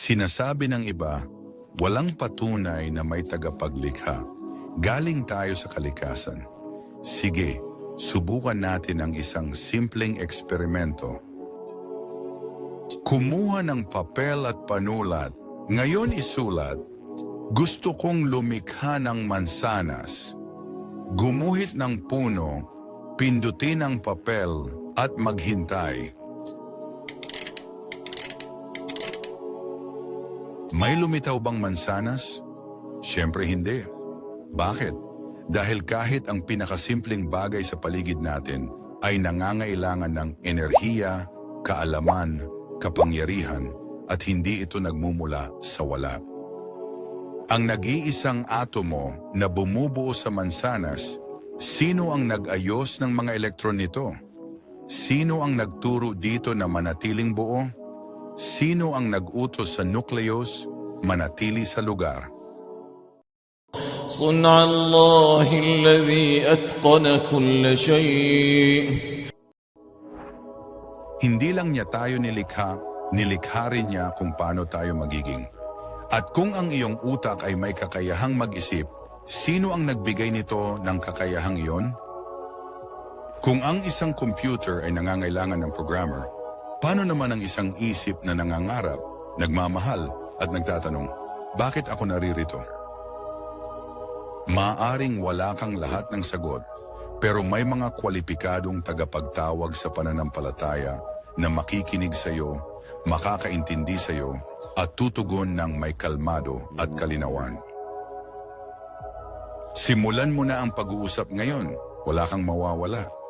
Sinasabi ng iba, walang patunay na may tagapaglikha. Galing tayo sa kalikasan. Sige, subukan natin ang isang simpleng eksperimento. Kumuha ng papel at panulat. Ngayon isulat, gusto kong lumikha ng mansanas. Gumuhit ng puno, pindutin ang papel at maghintay. May lumitaw bang mansanas? Siyempre hindi. Bakit? Dahil kahit ang pinakasimpleng bagay sa paligid natin ay nangangailangan ng enerhiya, kaalaman, kapangyarihan, at hindi ito nagmumula sa wala. Ang nag-iisang atomo na bumubuo sa mansanas, sino ang nag-ayos ng mga elektron nito? Sino ang nagturo dito na manatiling buo? Sino ang nag-utos sa nucleus manatili sa lugar? صنع الله الذي أتقن كل شيء. Hindi lang niya tayo nilikha rin niya kung paano tayo magiging. At kung ang iyong utak ay may kakayahang mag-isip, sino ang nagbigay nito ng kakayahang iyon? Kung ang isang computer ay nangangailangan ng programmer, paano naman ang isang isip na nangangarap, nagmamahal at nagtatanong, bakit ako naririto? Maaring wala kang lahat ng sagot, pero may mga kwalipikadong tagapagtawag sa pananampalataya na makikinig sa iyo, makakaintindi sa iyo, at tutugon ng may kalmado at kalinawan. Simulan mo na ang pag-uusap ngayon, wala kang mawawala.